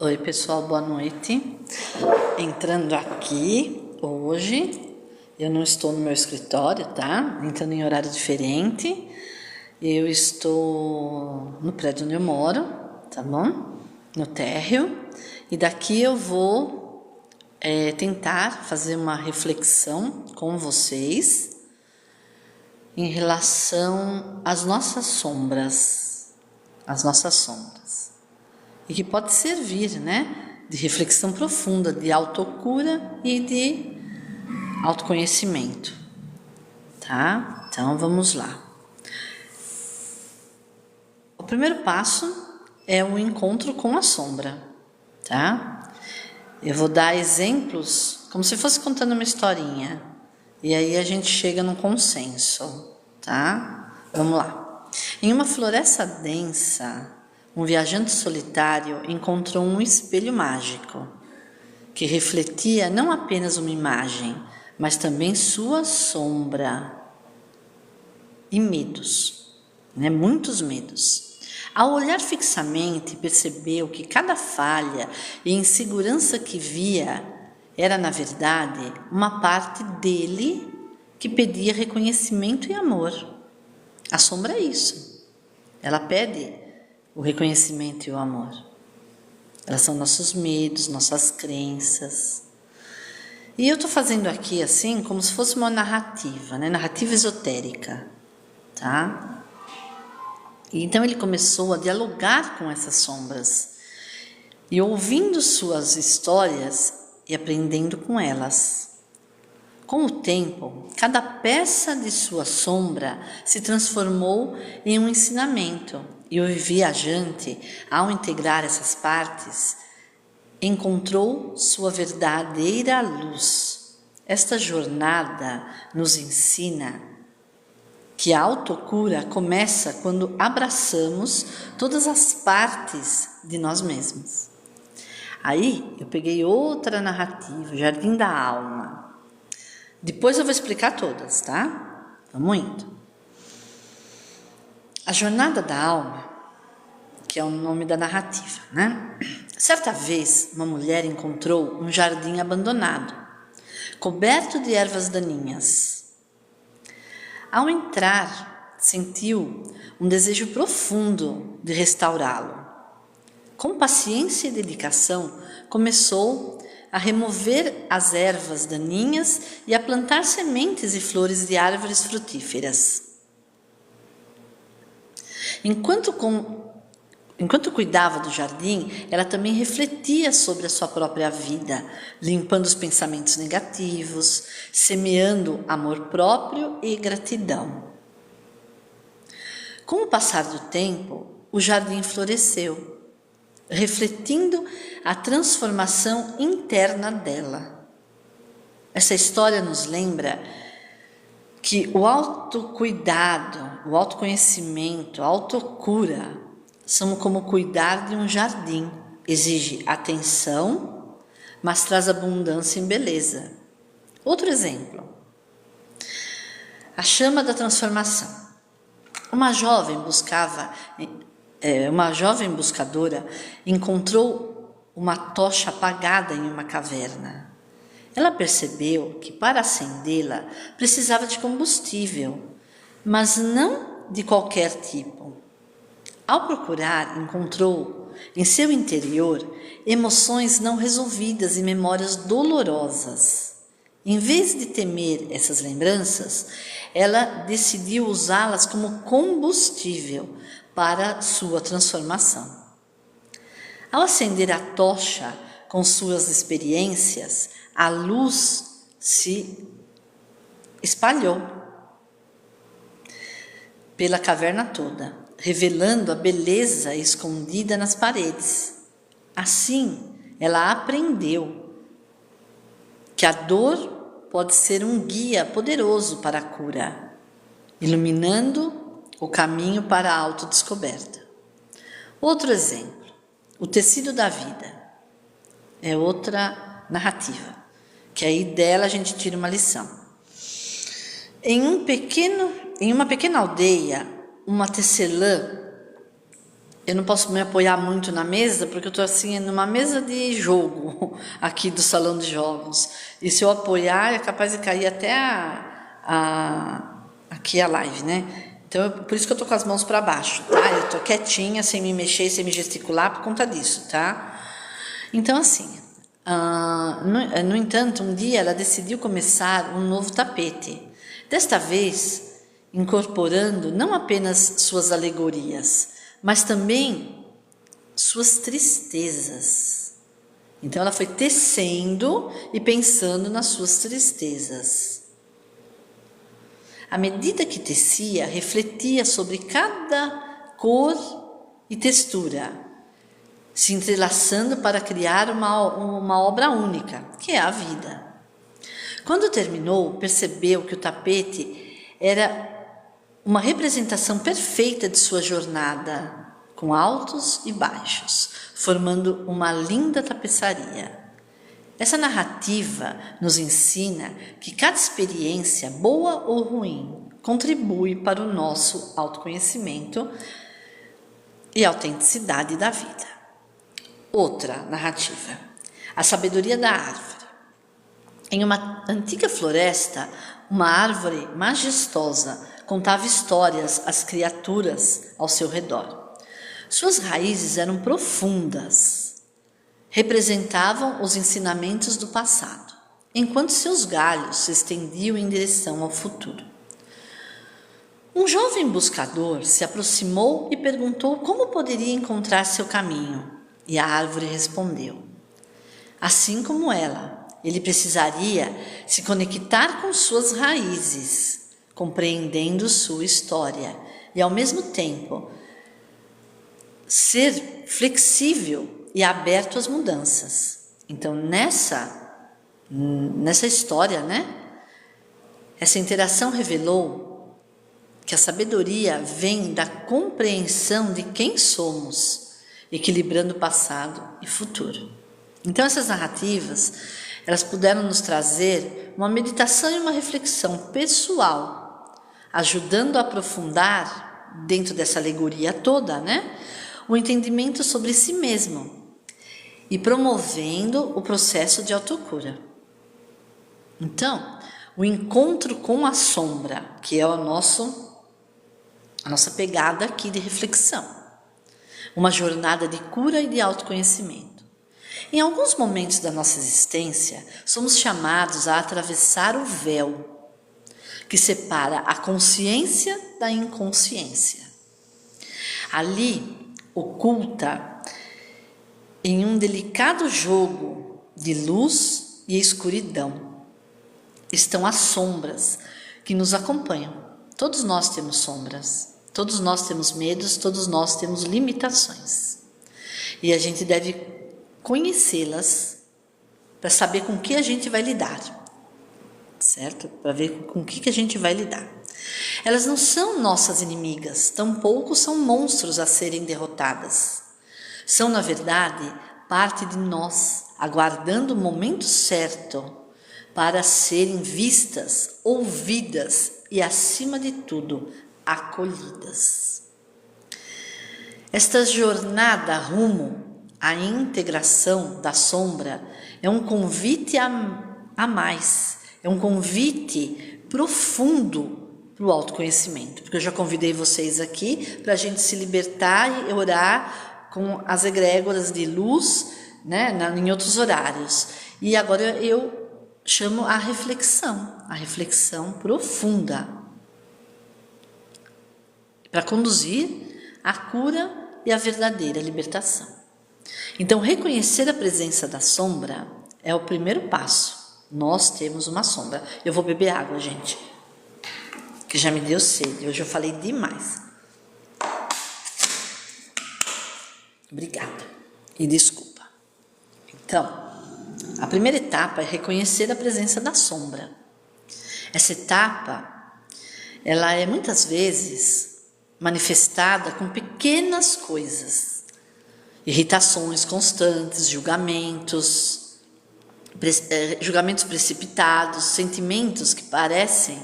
Oi pessoal, boa noite. Entrando aqui hoje, eu não estou no meu escritório, tá? Entrando em horário diferente. Eu estou no prédio onde eu moro, tá bom? No térreo. E daqui eu vou tentar fazer uma reflexão com vocês em relação às nossas sombras. As nossas sombras. E que pode servir, né, de reflexão profunda, de autocura e de autoconhecimento, tá? Então vamos lá. O primeiro passo é o encontro com a sombra, tá? Eu vou dar exemplos como se fosse contando uma historinha e aí a gente chega num consenso, tá? Vamos lá. Em uma floresta densa, um viajante solitário encontrou um espelho mágico que refletia não apenas uma imagem, mas também sua sombra e medos, né? Muitos medos. Ao olhar fixamente, percebeu que cada falha e insegurança que via era, na verdade, uma parte dele que pedia reconhecimento e amor. A sombra é isso. Ela pede o reconhecimento e o amor. Elas são nossos medos, nossas crenças. E eu estou fazendo aqui assim, como se fosse uma narrativa, né? Narrativa esotérica, tá? E então ele começou a dialogar com essas sombras e ouvindo suas histórias e aprendendo com elas. Com o tempo, cada peça de sua sombra se transformou em um ensinamento. E o viajante, ao integrar essas partes, encontrou sua verdadeira luz. Esta jornada nos ensina que a autocura começa quando abraçamos todas as partes de nós mesmos. Aí eu peguei outra narrativa, Jardim da Alma. Depois eu vou explicar todas, tá? Vamos indo. A jornada da alma, que é o nome da narrativa, né? Certa vez, uma mulher encontrou um jardim abandonado, coberto de ervas daninhas. Ao entrar, sentiu um desejo profundo de restaurá-lo. Com paciência e dedicação, começou a remover as ervas daninhas e a plantar sementes e flores de árvores frutíferas. Enquanto cuidava do jardim, ela também refletia sobre a sua própria vida, limpando os pensamentos negativos, semeando amor próprio e gratidão. Com o passar do tempo, o jardim floresceu, refletindo a transformação interna dela. Essa história nos lembra que o autocuidado, o autoconhecimento, a autocura são como cuidar de um jardim. Exige atenção, mas traz abundância e beleza. Outro exemplo. A chama da transformação. Uma jovem buscadora encontrou uma tocha apagada em uma caverna. Ela percebeu que para acendê-la precisava de combustível, mas não de qualquer tipo. Ao procurar, encontrou em seu interior emoções não resolvidas e memórias dolorosas. Em vez de temer essas lembranças, ela decidiu usá-las como combustível para sua transformação. Ao acender a tocha com suas experiências, a luz se espalhou pela caverna toda, revelando a beleza escondida nas paredes. Assim, ela aprendeu que a dor pode ser um guia poderoso para a cura, iluminando o caminho para a autodescoberta. Outro exemplo, o tecido da vida, é outra narrativa, que aí dela a gente tira uma lição. Em uma pequena aldeia, uma tecelã eu não posso me apoiar muito na mesa, porque eu estou assim, numa mesa de jogo, aqui do salão de jogos. E se eu apoiar, é capaz de cair até aqui a live, né? Então, por isso que eu estou com as mãos para baixo, tá? Eu estou quietinha, sem me mexer, sem me gesticular, por conta disso, tá? Então, assim, no entanto, um dia ela decidiu começar um novo tapete. Desta vez, incorporando não apenas suas alegorias, mas também suas tristezas. Então ela foi tecendo e pensando nas suas tristezas. À medida que tecia, refletia sobre cada cor e textura, se entrelaçando para criar uma obra única, que é a vida. Quando terminou, percebeu que o tapete era uma representação perfeita de sua jornada, com altos e baixos, formando uma linda tapeçaria. Essa narrativa nos ensina que cada experiência, boa ou ruim, contribui para o nosso autoconhecimento e autenticidade da vida. Outra narrativa, a sabedoria da árvore. Em uma antiga floresta, uma árvore majestosa contava histórias às criaturas ao seu redor. Suas raízes eram profundas, representavam os ensinamentos do passado, enquanto seus galhos se estendiam em direção ao futuro. Um jovem buscador se aproximou e perguntou como poderia encontrar seu caminho, e a árvore respondeu: assim como ela, ele precisaria se conectar com suas raízes, compreendendo sua história e, ao mesmo tempo, ser flexível e aberto às mudanças. Então, nessa história, né? Essa interação revelou que a sabedoria vem da compreensão de quem somos, equilibrando passado e futuro. Então, essas narrativas, elas puderam nos trazer uma meditação e uma reflexão pessoal, ajudando a aprofundar, dentro dessa alegoria toda, né, o entendimento sobre si mesmo e promovendo o processo de autocura. Então, o encontro com a sombra, que é a nossa pegada aqui de reflexão, uma jornada de cura e de autoconhecimento. Em alguns momentos da nossa existência, somos chamados a atravessar o véu que separa a consciência da inconsciência. Ali, oculta, em um delicado jogo de luz e escuridão, estão as sombras que nos acompanham. Todos nós temos sombras, todos nós temos medos, todos nós temos limitações. E a gente deve conhecê-las para saber com que a gente vai lidar. Certo? Para ver com o que a gente vai lidar. Elas não são nossas inimigas, tampouco são monstros a serem derrotadas. São, na verdade, parte de nós, aguardando o momento certo para serem vistas, ouvidas e, acima de tudo, acolhidas. Esta jornada rumo à integração da sombra é um convite a mais. É um convite profundo para o autoconhecimento, porque eu já convidei vocês aqui para a gente se libertar e orar com as egrégoras de luz, né, em outros horários. E agora eu chamo a reflexão profunda, para conduzir a cura e a verdadeira libertação. Então, reconhecer a presença da sombra é o primeiro passo. Nós temos uma sombra. Eu vou beber água, gente, que já me deu sede. Hoje eu falei demais. Obrigada e desculpa. Então, a primeira etapa é reconhecer a presença da sombra. Essa etapa, ela é muitas vezes manifestada com pequenas coisas, irritações constantes, julgamentos precipitados, sentimentos que parecem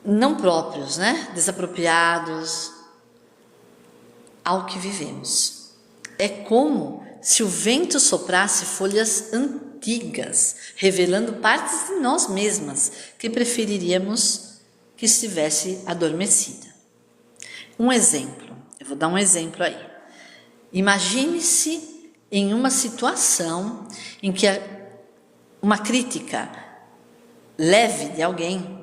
não próprios, né? Desapropriados. ao que vivemos. É como se o vento soprasse folhas antigas, revelando partes de nós mesmas que preferiríamos que estivesse adormecida. Um exemplo, eu vou dar um exemplo aí. Imagine-se em uma situação em que uma crítica leve de alguém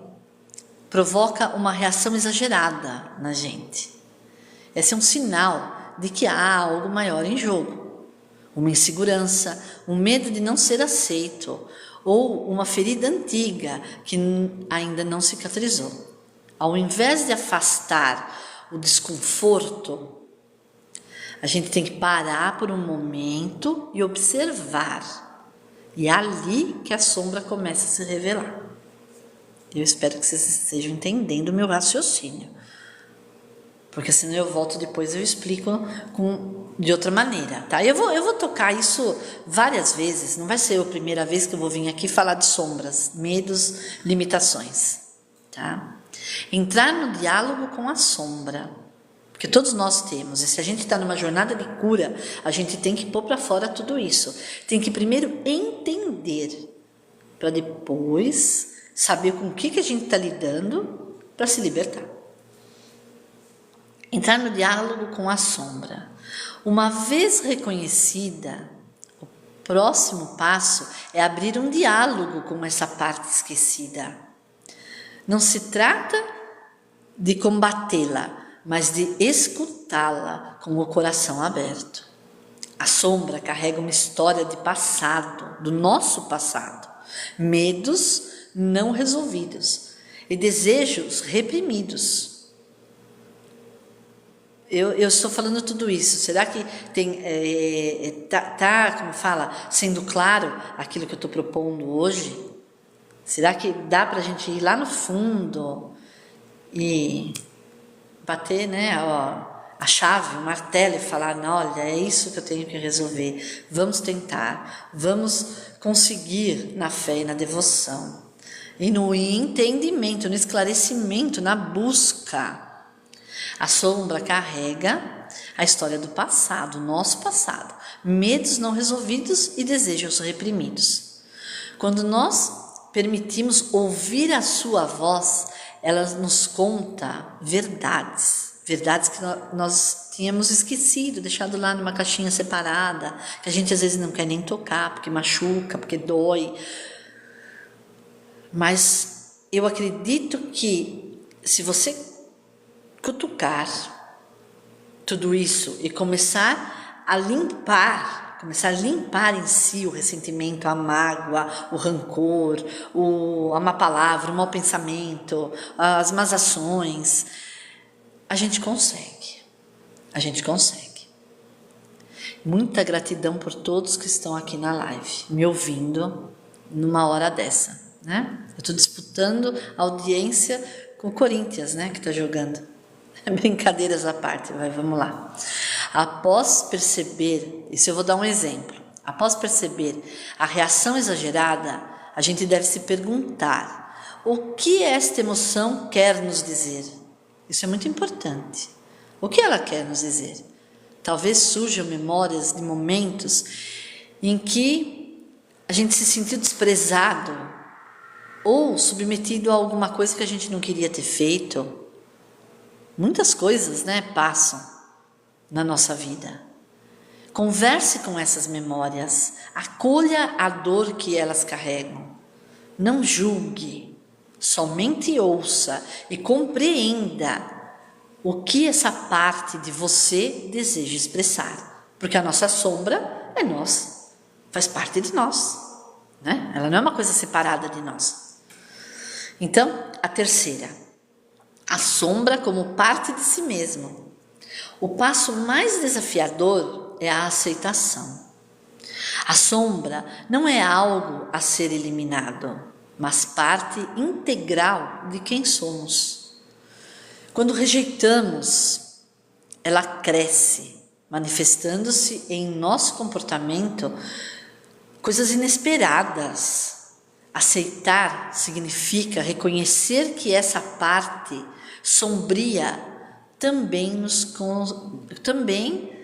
provoca uma reação exagerada na gente. Esse é um sinal de que há algo maior em jogo. Uma insegurança, um medo de não ser aceito ou uma ferida antiga que ainda não cicatrizou. Ao invés de afastar o desconforto, a gente tem que parar por um momento e observar. E é ali que a sombra começa a se revelar. Eu espero que vocês estejam entendendo o meu raciocínio. Porque senão eu volto depois e eu explico de outra maneira, tá? Eu vou tocar isso várias vezes. Não vai ser a primeira vez que eu vou vir aqui falar de sombras, medos, limitações, tá? Entrar no diálogo com a sombra. Porque todos nós temos, e se a gente está numa jornada de cura, a gente tem que pôr para fora tudo isso. Tem que primeiro entender, para depois saber com o que a gente está lidando para se libertar. Entrar no diálogo com a sombra. Uma vez reconhecida, o próximo passo é abrir um diálogo com essa parte esquecida. Não se trata de combatê-la, mas de escutá-la com o coração aberto. A sombra carrega uma história de passado, do nosso passado, medos não resolvidos e desejos reprimidos. Eu estou falando tudo isso. Será que como fala, sendo claro aquilo que eu estou propondo hoje? Será que dá para a gente ir lá no fundo e bater, né, a chave, o martelo e falar, olha, é isso que eu tenho que resolver. Vamos tentar, vamos conseguir na fé e na devoção. E no entendimento, no esclarecimento, na busca. A sombra carrega a história do passado, nosso passado. Medos não resolvidos e desejos reprimidos. Quando nós permitimos ouvir a sua voz, ela nos conta verdades que nós tínhamos esquecido, deixado lá numa caixinha separada, que a gente às vezes não quer nem tocar, porque machuca, porque dói. Mas eu acredito que se você cutucar tudo isso e começar a limpar em si o ressentimento, a mágoa, o rancor, a má palavra, o mau pensamento, as más ações, a gente consegue. Muita gratidão por todos que estão aqui na live, me ouvindo numa hora dessa, né? Eu estou disputando a audiência com o Corinthians, né, que está jogando. Brincadeiras à parte, vamos lá. Após perceber, isso eu vou dar um exemplo. Após perceber a reação exagerada, a gente deve se perguntar: o que esta emoção quer nos dizer? Isso é muito importante. O que ela quer nos dizer? Talvez surjam memórias de momentos em que a gente se sentiu desprezado ou submetido a alguma coisa que a gente não queria ter feito. Muitas coisas, né, passam na nossa vida. Converse com essas memórias, acolha a dor que elas carregam. Não julgue, somente ouça e compreenda o que essa parte de você deseja expressar. Porque a nossa sombra é nós, faz parte de nós, né? Ela não é uma coisa separada de nós. Então, a terceira, a sombra como parte de si mesmo. O passo mais desafiador é a aceitação. A sombra não é algo a ser eliminado, mas parte integral de quem somos. Quando rejeitamos, ela cresce, manifestando-se em nosso comportamento coisas inesperadas. Aceitar significa reconhecer que essa parte sombria também também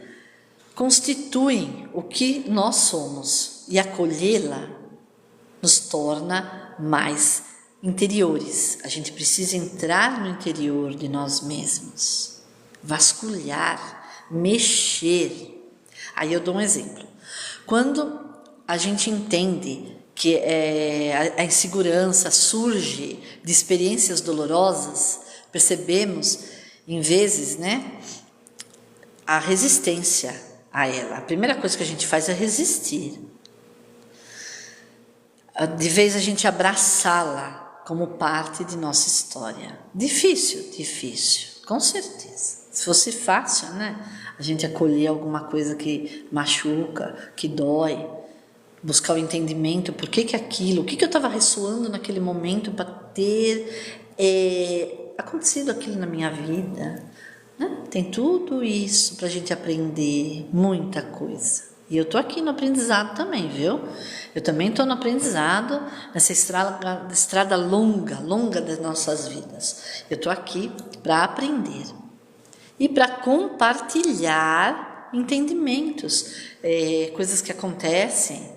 constituem o que nós somos, e acolhê-la nos torna mais interiores. A gente precisa entrar no interior de nós mesmos, vasculhar, mexer. Aí eu dou um exemplo. Quando a gente entende que a insegurança surge de experiências dolorosas, percebemos, em vezes, né, a resistência a ela. A primeira coisa que a gente faz é resistir. De vez a gente abraçá-la como parte de nossa história. Difícil, com certeza. Se fosse fácil, né, a gente acolher alguma coisa que machuca, que dói, buscar o entendimento, por que aquilo, o que eu estava ressoando naquele momento para ter acontecido aquilo na minha vida, né? Tem tudo isso para a gente aprender, muita coisa. E eu estou aqui no aprendizado também, viu? Eu também estou no aprendizado, nessa estrada longa das nossas vidas. Eu estou aqui para aprender e para compartilhar entendimentos, coisas que acontecem.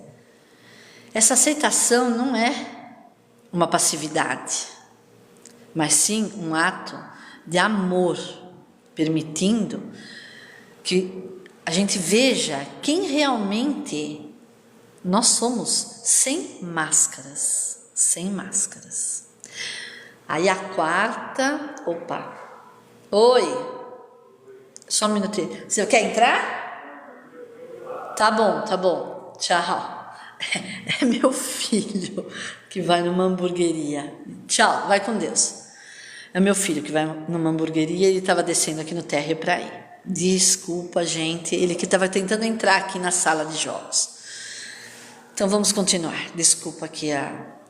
Essa aceitação não é uma passividade, mas sim um ato de amor, permitindo que a gente veja quem realmente nós somos, sem máscaras. Aí a quarta, oi, só um minutinho, você quer entrar? Tá bom, tchau. É meu filho que vai numa hamburgueria. Tchau, vai com Deus. É meu filho que vai numa hamburgueria e ele estava descendo aqui no térreo para ir. Desculpa, gente, ele que estava tentando entrar aqui na sala de jogos. Então vamos continuar. Desculpa aqui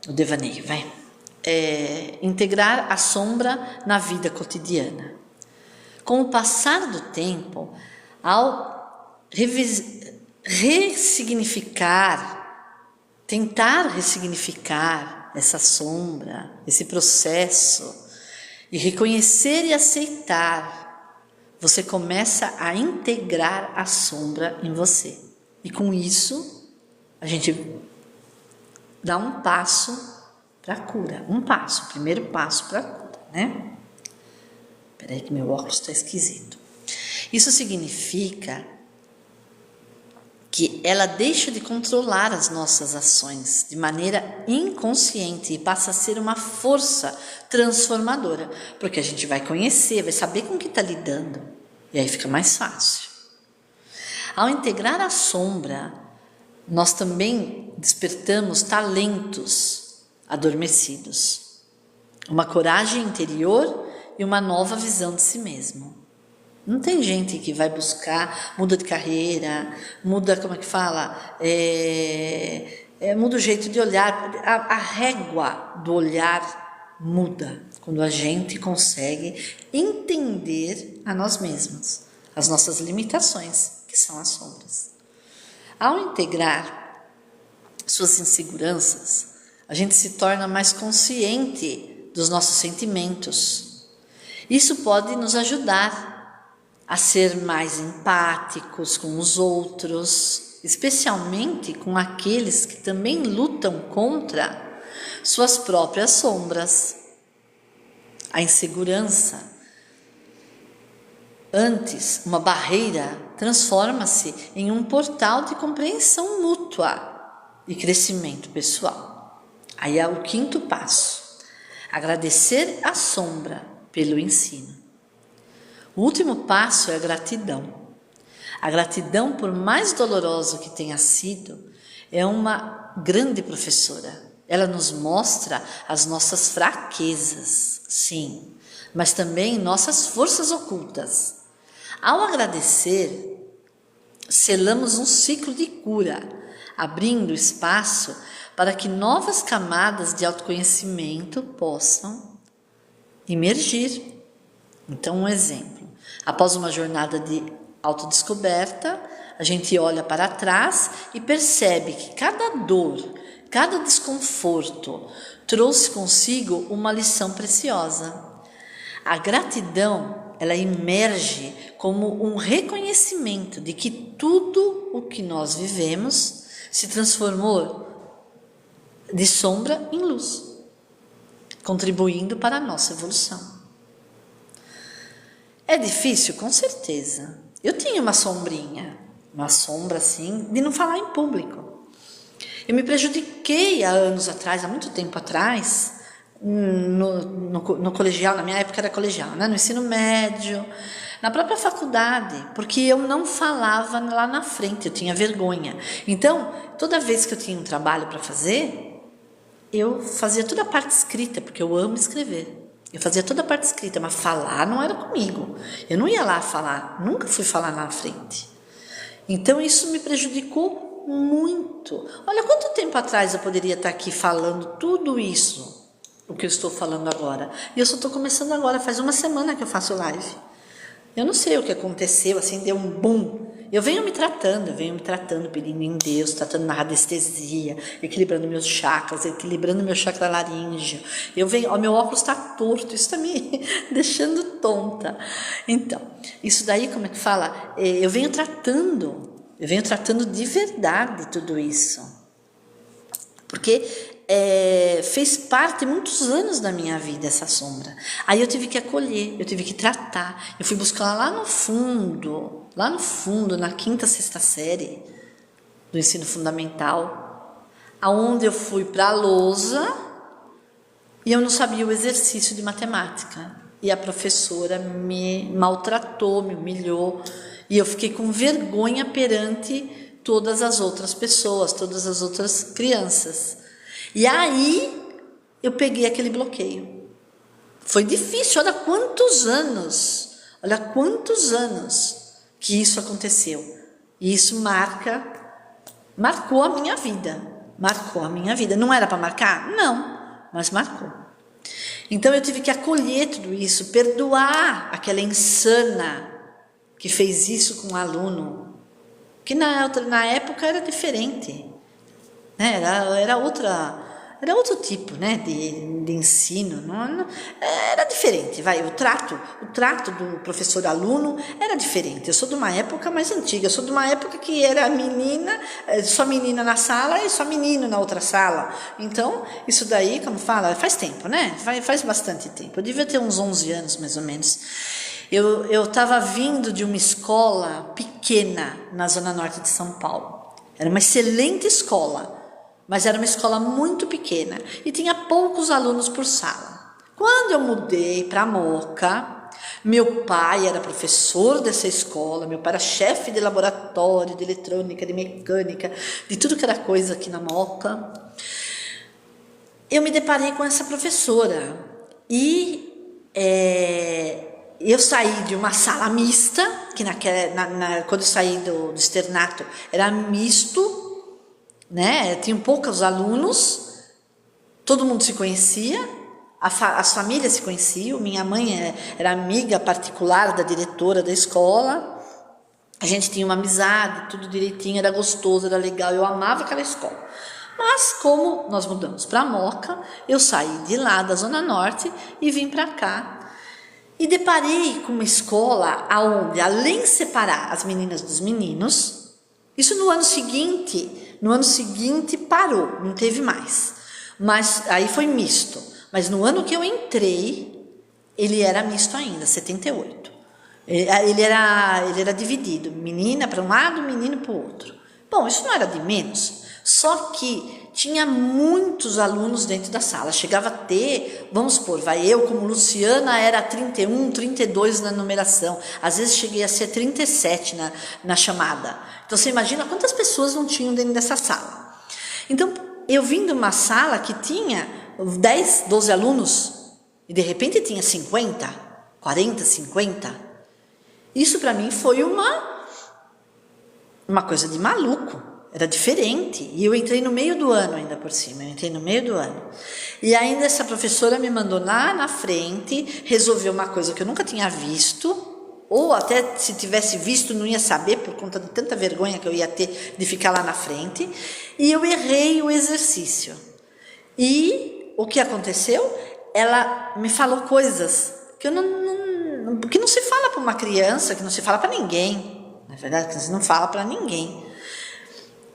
o devaneio, vai. Integrar a sombra na vida cotidiana. Com o passar do tempo, ao tentar ressignificar essa sombra, esse processo, e reconhecer e aceitar, você começa a integrar a sombra em você. E com isso, a gente dá um passo para a cura. O primeiro passo para a cura, né? Peraí que meu óculos está esquisito. Isso significa que ela deixa de controlar as nossas ações de maneira inconsciente e passa a ser uma força transformadora, porque a gente vai conhecer, vai saber com o que está lidando, e aí fica mais fácil. Ao integrar a sombra, nós também despertamos talentos adormecidos, uma coragem interior e uma nova visão de si mesmo. Não tem gente que vai buscar, muda de carreira, muda, muda o jeito de olhar, a régua do olhar muda quando a gente consegue entender a nós mesmos, as nossas limitações, que são as sombras. Ao integrar suas inseguranças, a gente se torna mais consciente dos nossos sentimentos. Isso pode nos ajudar a ser mais empáticos com os outros, especialmente com aqueles que também lutam contra suas próprias sombras. A insegurança, antes uma barreira, transforma-se em um portal de compreensão mútua e crescimento pessoal. Aí é o quinto passo: agradecer a sombra pelo ensino. O último passo é a gratidão. A gratidão, por mais doloroso que tenha sido, é uma grande professora. Ela nos mostra as nossas fraquezas, sim, mas também nossas forças ocultas. Ao agradecer, selamos um ciclo de cura, abrindo espaço para que novas camadas de autoconhecimento possam emergir. Então, um exemplo. Após uma jornada de autodescoberta, a gente olha para trás e percebe que cada dor, cada desconforto trouxe consigo uma lição preciosa. A gratidão ela emerge como um reconhecimento de que tudo o que nós vivemos se transformou de sombra em luz, contribuindo para a nossa evolução. É difícil? Com certeza. Eu tinha uma sombrinha, uma sombra assim, de não falar em público. Eu me prejudiquei há anos atrás, há muito tempo atrás, no colegial, na minha época era colegial, né? No ensino médio, na própria faculdade, porque eu não falava lá na frente, eu tinha vergonha. Então, toda vez que eu tinha um trabalho para fazer, eu fazia toda a parte escrita, porque eu amo escrever. Eu fazia toda a parte escrita, mas falar não era comigo. Eu não ia lá falar, nunca fui falar na frente. Então isso me prejudicou muito. Olha quanto tempo atrás eu poderia estar aqui falando tudo isso, o que eu estou falando agora. E eu só estou começando agora, faz uma semana que eu faço live. Eu não sei o que aconteceu, assim, deu um boom. Eu venho me tratando, pedindo em Deus, tratando na radiestesia, equilibrando meus chakras, equilibrando meu chakra laríngeo. Meu óculos está torto, isso está me deixando tonta. Então, isso daí, como é que fala? Eu venho tratando de verdade tudo isso. Porque fez parte muitos anos da minha vida essa sombra. Aí eu tive que acolher, eu tive que tratar. Eu fui buscar lá no fundo, na 5ª, 6ª série do ensino fundamental, aonde eu fui para a lousa e eu não sabia o exercício de matemática. E a professora me maltratou, me humilhou, e eu fiquei com vergonha perante todas as outras pessoas, todas as outras crianças. E aí eu peguei aquele bloqueio. Foi difícil, olha quantos anos que isso aconteceu. E isso marcou a minha vida. Não era para marcar? Não, mas marcou. Então eu tive que acolher tudo isso, perdoar aquela insana que fez isso com um aluno, que na época era diferente, né? Era outro tipo, né, de ensino, não, era diferente, o trato do professor-aluno era diferente. Eu sou de uma época mais antiga, eu sou de uma época que era só menina na sala e só menino na outra sala. Então, isso daí, como fala, faz tempo, né, faz bastante tempo. Eu devia ter uns 11 anos, mais ou menos. Eu estava vindo de uma escola pequena na Zona Norte de São Paulo. Era uma excelente escola, mas era uma escola muito pequena e tinha poucos alunos por sala. Quando eu mudei para Moca, meu pai era professor dessa escola, meu pai era chefe de laboratório, de eletrônica, de mecânica, de tudo que era coisa aqui na Moca. Eu me deparei com essa professora e eu saí de uma sala mista, que quando eu saí do externato era misto, né? Tinham poucos alunos, todo mundo se conhecia, as famílias se conheciam. Minha mãe era amiga particular da diretora da escola, a gente tinha uma amizade, tudo direitinho, era gostoso, era legal, eu amava aquela escola. Mas como nós mudamos para Moca, eu saí de lá da Zona Norte e vim para cá. E deparei com uma escola onde, além de separar as meninas dos meninos, isso no ano seguinte parou, não teve mais. Mas aí foi misto. Mas no ano que eu entrei, ele era misto ainda, 78. Ele era dividido, menina para um lado, menino para o outro. Bom, isso não era de menos. Só que tinha muitos alunos dentro da sala. Chegava a ter, vamos supor, eu como Luciana era 31, 32 na numeração. Às vezes cheguei a ser 37 na chamada. Então você imagina quantas pessoas não tinham dentro dessa sala. Então eu vim de uma sala que tinha 10, 12 alunos e de repente tinha 50, 40, 50. Isso para mim foi uma coisa de maluco. Era diferente. E eu entrei no meio do ano ainda por cima. E ainda essa professora me mandou lá na frente resolver uma coisa que eu nunca tinha visto, ou até se tivesse visto não ia saber por conta de tanta vergonha que eu ia ter de ficar lá na frente. E eu errei o exercício. E o que aconteceu? Ela me falou coisas que que não se fala uma criança que não se fala para ninguém, na verdade, você não fala para ninguém.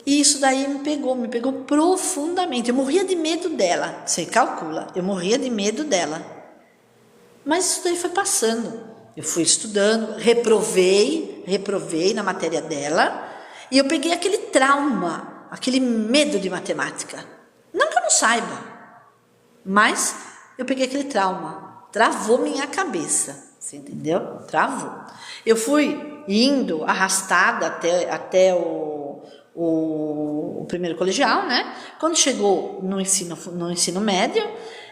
E isso daí me pegou profundamente. Eu morria de medo dela, você calcula, eu morria de medo dela. Mas isso daí foi passando. Eu fui estudando, reprovei na matéria dela, e eu peguei aquele trauma, aquele medo de matemática. Não que eu não saiba, mas eu peguei aquele trauma, travou minha cabeça, você entendeu? Travou. Eu fui indo arrastada até o primeiro colegial, né? Quando chegou no ensino médio,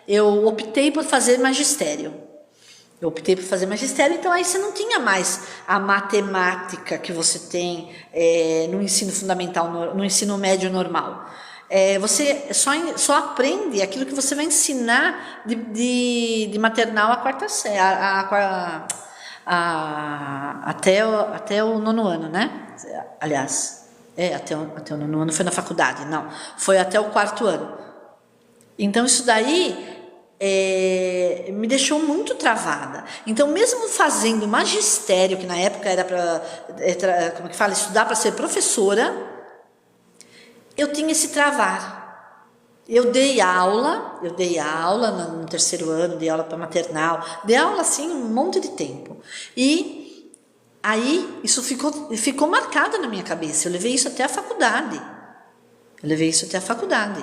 eu optei por fazer magistério. Então aí você não tinha mais a matemática que você tem no ensino fundamental, no ensino médio normal. Você só aprende aquilo que você vai ensinar de maternal à quarta série, até o nono ano, né? Aliás, até o nono ano foi na faculdade, não, foi até o quarto ano. Então isso daí me deixou muito travada. Então, mesmo fazendo magistério, que na época era para estudar para ser professora, eu tinha esse travar. Eu dei aula no terceiro ano, dei aula para maternal, dei aula assim um monte de tempo. E aí isso ficou marcado na minha cabeça. Eu levei isso até a faculdade.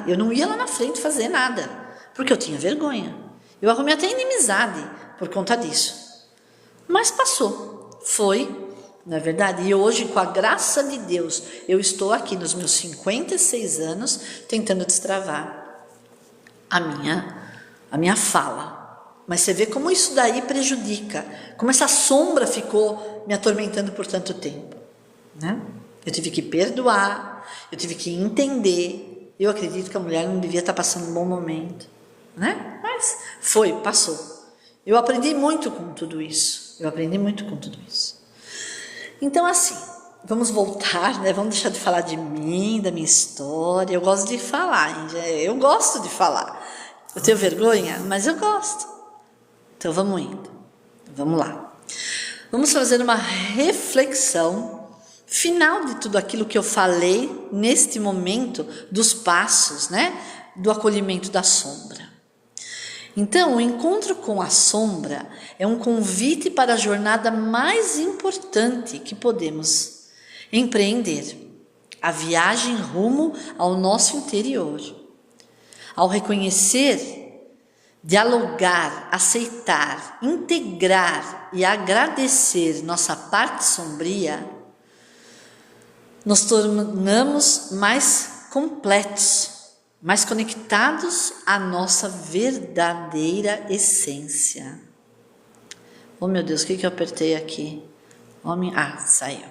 Eu não ia lá na frente fazer nada, porque eu tinha vergonha. Eu arrumei até inimizade por conta disso. Mas passou. Foi, não é verdade? E hoje, com a graça de Deus, eu estou aqui nos meus 56 anos tentando destravar a minha fala. Mas você vê como isso daí prejudica, como essa sombra ficou me atormentando por tanto tempo, né? Eu tive que perdoar, eu tive que entender. Eu acredito que a mulher não devia estar passando um bom momento, né? Mas passou. Eu aprendi muito com tudo isso. Então, assim, vamos voltar, né? Vamos deixar de falar de mim, da minha história. Eu gosto de falar, hein? Eu gosto de falar. Eu tenho vergonha, mas eu gosto. Então, vamos indo. Vamos lá. Vamos fazer uma reflexão final de tudo aquilo que eu falei neste momento dos passos, né? Do acolhimento da sombra. Então, o encontro com a sombra é um convite para a jornada mais importante que podemos empreender, a viagem rumo ao nosso interior. Ao reconhecer, dialogar, aceitar, integrar e agradecer nossa parte sombria, nos tornamos mais completos, mais conectados à nossa verdadeira essência. Oh, meu Deus, o que eu apertei aqui? Saiu.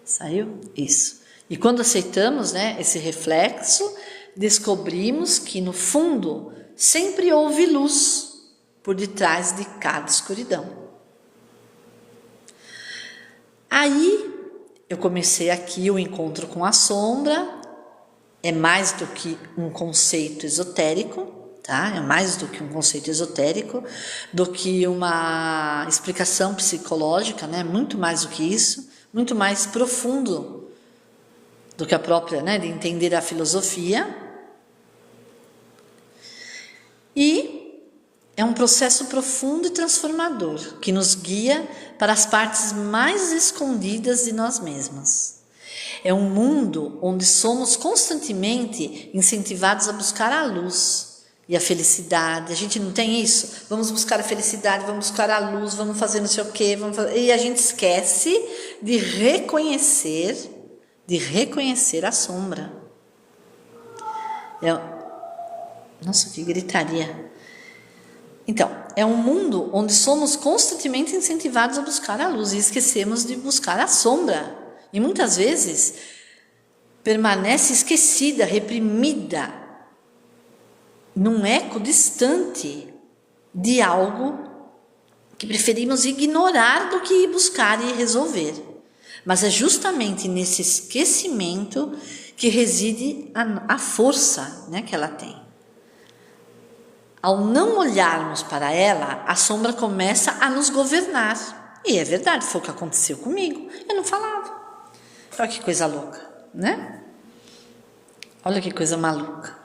Saiu? Isso. E quando aceitamos, né, esse reflexo, descobrimos que, no fundo, sempre houve luz por detrás de cada escuridão. Aí, eu comecei aqui o encontro com a sombra. É mais do que um conceito esotérico, tá? É mais do que um conceito esotérico, do que uma explicação psicológica, né? Muito mais do que isso, muito mais profundo do que a própria, né? De entender a filosofia. E é um processo profundo e transformador que nos guia para as partes mais escondidas de nós mesmos. É um mundo onde somos constantemente incentivados a buscar a luz e a felicidade. A gente não tem isso? Vamos buscar a felicidade, vamos buscar a luz, vamos fazer não sei o quê. E a gente esquece de reconhecer a sombra. Nossa, que gritaria. Então, é um mundo onde somos constantemente incentivados a buscar a luz e esquecemos de buscar a sombra. E muitas vezes permanece esquecida, reprimida, num eco distante de algo que preferimos ignorar do que ir buscar e resolver. Mas é justamente nesse esquecimento que reside a força, né, que ela tem. Ao não olharmos para ela, a sombra começa a nos governar. E é verdade, foi o que aconteceu comigo. Eu não falava. Olha que coisa louca, né? Olha que coisa maluca.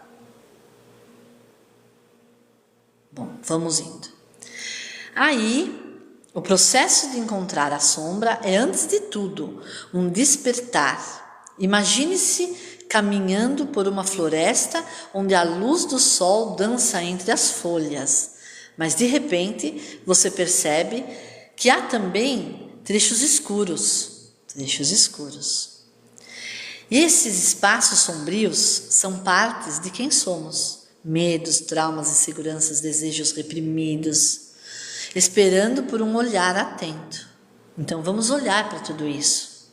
Bom, vamos indo. Aí, o processo de encontrar a sombra é, antes de tudo, um despertar. Imagine-se caminhando por uma floresta onde a luz do sol dança entre as folhas. Mas, de repente, você percebe que há também trechos escuros. Trechos escuros. E esses espaços sombrios são partes de quem somos. Medos, traumas, inseguranças, desejos reprimidos, esperando por um olhar atento. Então vamos olhar para tudo isso.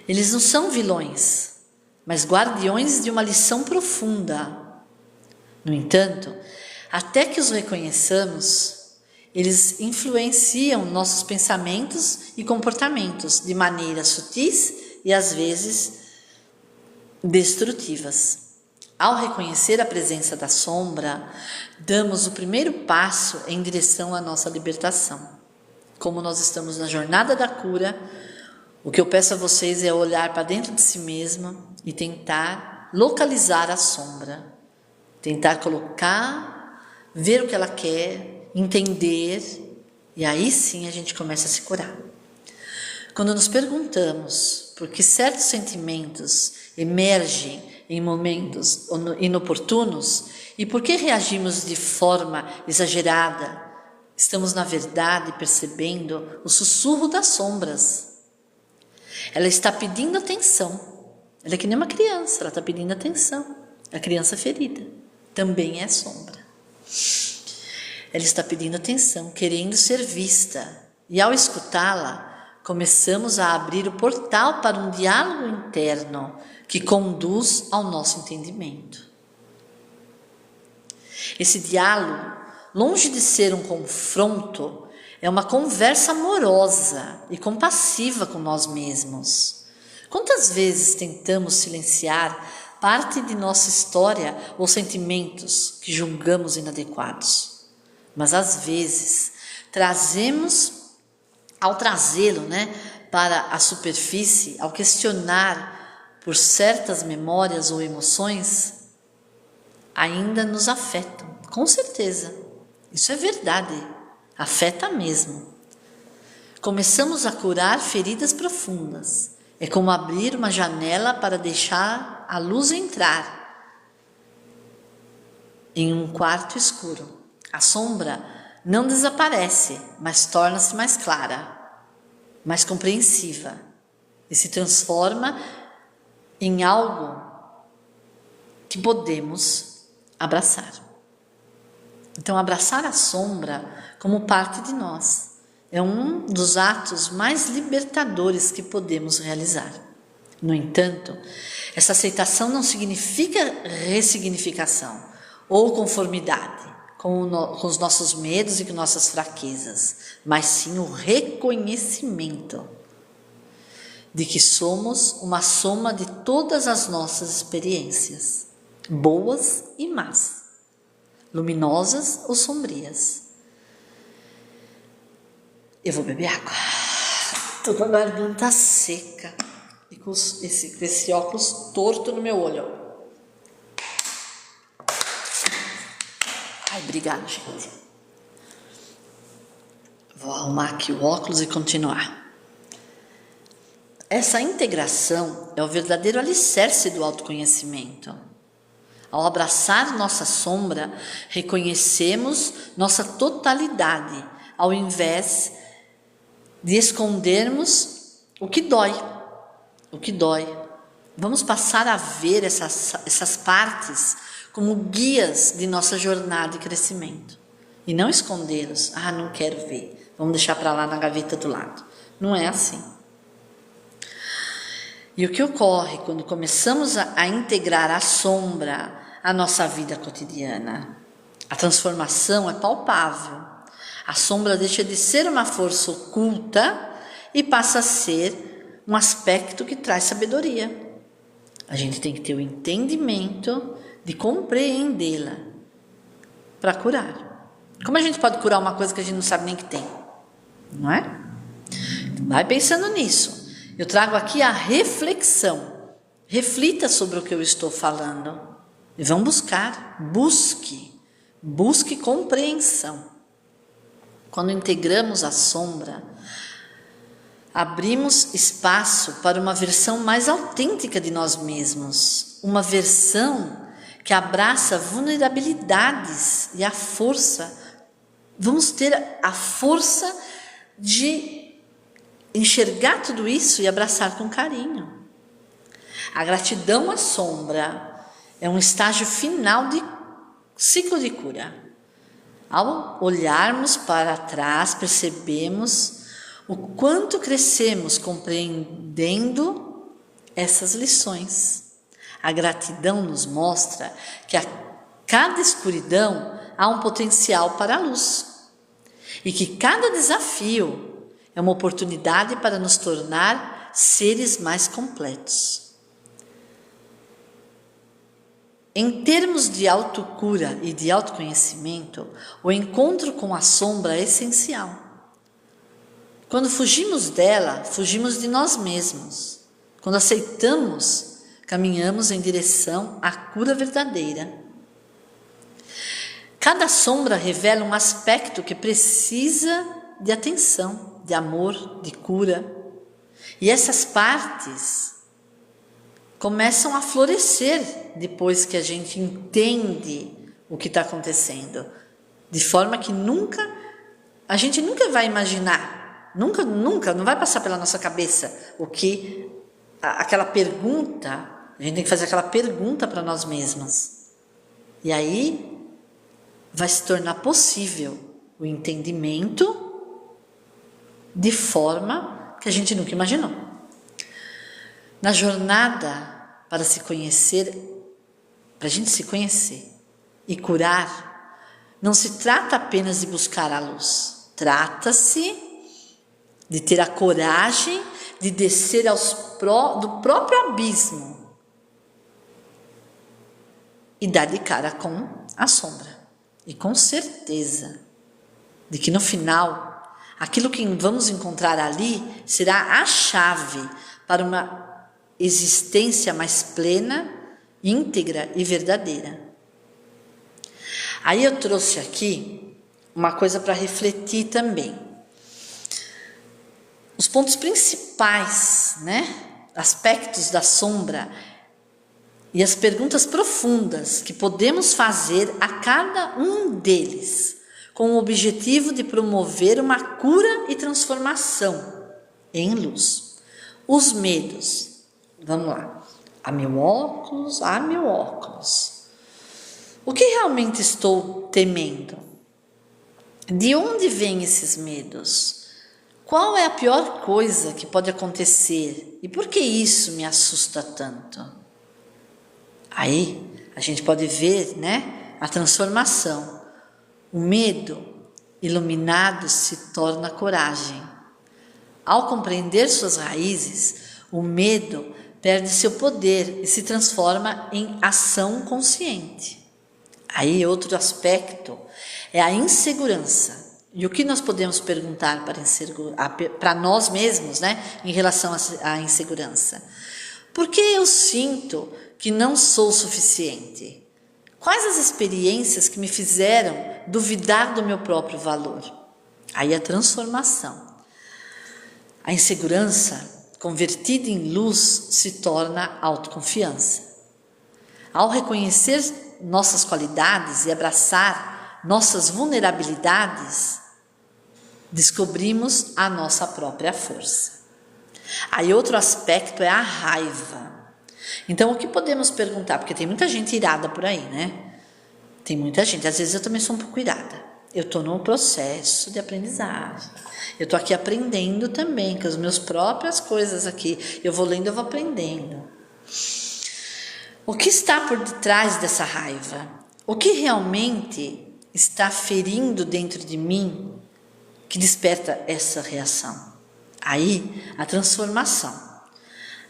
Eles não são vilões, mas guardiões de uma lição profunda. No entanto, até que os reconheçamos, eles influenciam nossos pensamentos e comportamentos de maneiras sutis e às vezes destrutivas. Ao reconhecer a presença da sombra, damos o primeiro passo em direção à nossa libertação. Como nós estamos na jornada da cura, o que eu peço a vocês é olhar para dentro de si mesmo e tentar localizar a sombra. Tentar colocar, ver o que ela quer, entender, e aí sim a gente começa a se curar. Quando nos perguntamos por que certos sentimentos emergem em momentos inoportunos e por que reagimos de forma exagerada, estamos na verdade percebendo o sussurro das sombras. Ela está pedindo atenção. Ela é que nem uma criança, ela está pedindo atenção. A criança ferida também é sombra. Ela está pedindo atenção, querendo ser vista. E ao escutá-la, começamos a abrir o portal para um diálogo interno que conduz ao nosso entendimento. Esse diálogo, longe de ser um confronto, é uma conversa amorosa e compassiva com nós mesmos. Quantas vezes tentamos silenciar parte de nossa história ou sentimentos que julgamos inadequados? Mas às vezes ao trazê-lo, para a superfície, ao questionar por certas memórias ou emoções, ainda nos afetam, com certeza. Isso é verdade, afeta mesmo. Começamos a curar feridas profundas. É como abrir uma janela para deixar a luz entrar em um quarto escuro. A sombra não desaparece, mas torna-se mais clara, mais compreensiva e se transforma em algo que podemos abraçar. Então, abraçar a sombra como parte de nós é um dos atos mais libertadores que podemos realizar. No entanto, essa aceitação não significa ressignificação ou conformidade com os nossos medos e com nossas fraquezas, mas sim o reconhecimento de que somos uma soma de todas as nossas experiências, boas e más, luminosas ou sombrias. Eu vou beber água. Estou com a garganta seca e com esse óculos torto no meu olho. Ai, obrigada, gente. Vou arrumar aqui o óculos e continuar. Essa integração é o verdadeiro alicerce do autoconhecimento. Ao abraçar nossa sombra, reconhecemos nossa totalidade, ao invés de escondermos o que dói. O que dói. Vamos passar a ver essas partes como guias de nossa jornada de crescimento. E não escondê-los. Ah, não quero ver. Vamos deixar para lá na gaveta do lado. Não é assim. E o que ocorre quando começamos a integrar a sombra à nossa vida cotidiana? A transformação é palpável. A sombra deixa de ser uma força oculta e passa a ser um aspecto que traz sabedoria. A gente tem que ter o entendimento de compreendê-la. para curar. Como a gente pode curar uma coisa que a gente não sabe nem que tem? Não é? Vai pensando nisso. Eu trago aqui a reflexão. Reflita sobre o que eu estou falando. E vão buscar. Busque compreensão. Quando integramos a sombra, abrimos espaço para uma versão mais autêntica de nós mesmos. Uma versão que abraça vulnerabilidades e a força. Vamos ter a força de enxergar tudo isso e abraçar com carinho. A gratidão à sombra é um estágio final de ciclo de cura. Ao olharmos para trás, percebemos o quanto crescemos compreendendo essas lições. A gratidão nos mostra que a cada escuridão há um potencial para a luz e que cada desafio é uma oportunidade para nos tornar seres mais completos. Em termos de autocura e de autoconhecimento, o encontro com a sombra é essencial. Quando fugimos dela, fugimos de nós mesmos. Quando aceitamos, caminhamos em direção à cura verdadeira. Cada sombra revela um aspecto que precisa de atenção, de amor, de cura. E essas partes começam a florescer depois que a gente entende o que está acontecendo. De forma que a gente nunca vai imaginar, nunca, não vai passar pela nossa cabeça aquela pergunta, a gente tem que fazer aquela pergunta para nós mesmos. E aí vai se tornar possível o entendimento de forma que a gente nunca imaginou. Na jornada para se conhecer, para a gente se conhecer e curar, não se trata apenas de buscar a luz. Trata-se de ter a coragem de descer do próprio abismo e dar de cara com a sombra. E com certeza de que no final, aquilo que vamos encontrar ali será a chave para uma existência mais plena, íntegra e verdadeira. Aí eu trouxe aqui uma coisa para refletir também. Os pontos principais, aspectos da sombra e as perguntas profundas que podemos fazer a cada um deles, com o objetivo de promover uma cura e transformação em luz. Os medos. Vamos lá. Há mil óculos. O que realmente estou temendo? De onde vêm esses medos? Qual é a pior coisa que pode acontecer? E por que isso me assusta tanto? Aí a gente pode ver, a transformação. O medo iluminado se torna coragem. Ao compreender suas raízes, o medo perde seu poder e se transforma em ação consciente. Aí outro aspecto é a insegurança. E o que nós podemos perguntar para nós mesmos, em relação à insegurança? Por que eu sinto que não sou suficiente? Quais as experiências que me fizeram duvidar do meu próprio valor? Aí a transformação. A insegurança, convertida em luz, se torna autoconfiança. Ao reconhecer nossas qualidades e abraçar nossas vulnerabilidades, descobrimos a nossa própria força. Aí outro aspecto é a raiva. Então o que podemos perguntar? Porque tem muita gente irada por aí, Tem muita gente, às vezes eu também sou um pouco irada. Eu estou num processo de aprendizagem. Eu estou aqui aprendendo também, com as minhas próprias coisas aqui. Eu vou lendo, eu vou aprendendo. O que está por detrás dessa raiva? O que realmente está ferindo dentro de mim que desperta essa reação? Aí, a transformação.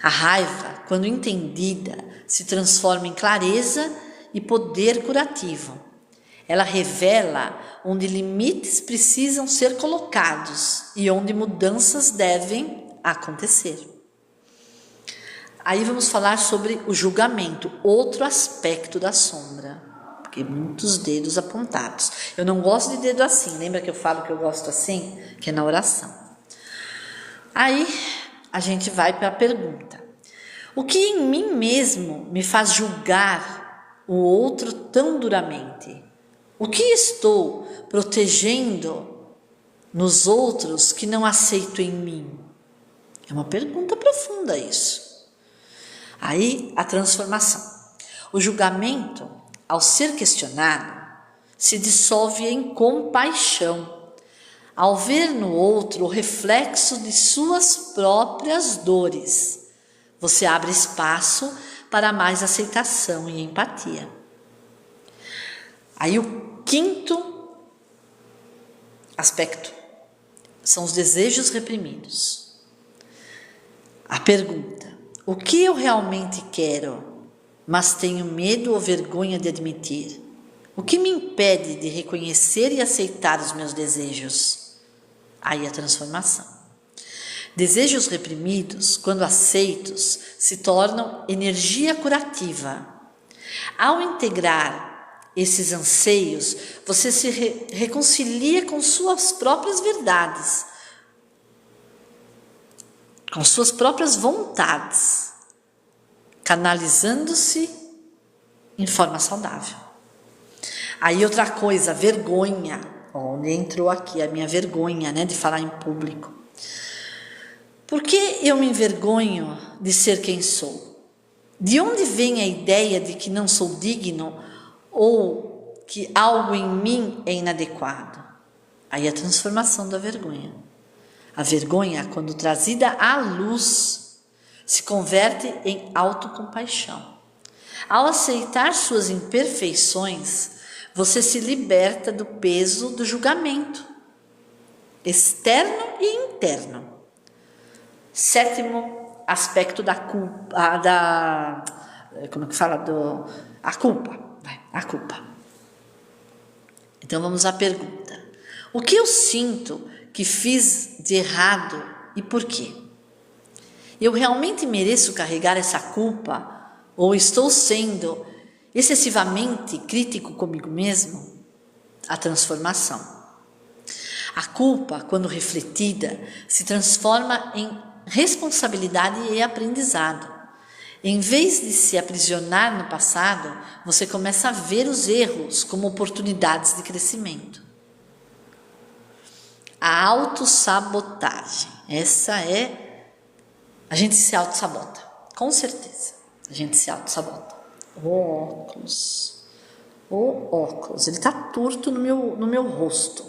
A raiva, quando entendida, se transforma em clareza e poder curativo. ela revela onde limites precisam ser colocados e onde mudanças devem acontecer. Aí vamos falar sobre o julgamento, outro aspecto da sombra, porque muitos dedos apontados. Eu não gosto de dedo assim, lembra que eu falo que eu gosto assim? Que é na oração. Aí a gente vai para a pergunta: o que em mim mesmo me faz julgar o outro tão duramente? O que estou protegendo nos outros que não aceito em mim? É uma pergunta profunda isso. Aí a transformação. O julgamento, ao ser questionado, se dissolve em compaixão, ao ver no outro o reflexo de suas próprias dores. Você abre espaço para mais aceitação e empatia. Aí o quinto aspecto são os desejos reprimidos. A pergunta: o que eu realmente quero, mas tenho medo ou vergonha de admitir? O que me impede de reconhecer e aceitar os meus desejos? Aí a transformação. Desejos reprimidos, quando aceitos, se tornam energia curativa. Ao integrar esses anseios, você se reconcilia com suas próprias verdades, com suas próprias vontades, canalizando-se em forma saudável. Aí outra coisa, vergonha, onde entrou aqui a minha vergonha, de falar em público. Por que eu me envergonho de ser quem sou? De onde vem a ideia de que não sou digno ou que algo em mim é inadequado? Aí a transformação da vergonha. A vergonha, quando trazida à luz, se converte em autocompaixão. Ao aceitar suas imperfeições, você se liberta do peso do julgamento, externo e interno. Sétimo aspecto da culpa, a culpa. Então vamos à pergunta: o que eu sinto que fiz de errado e por quê? Eu realmente mereço carregar essa culpa ou estou sendo excessivamente crítico comigo mesmo? A transformação. A culpa, quando refletida, se transforma em responsabilidade e aprendizado. Em vez de se aprisionar no passado, você começa a ver os erros como oportunidades de crescimento. A autossabotagem. Essa é... A gente se autossabota. Com certeza. A gente se autossabota. O óculos. Ele está torto no meu rosto.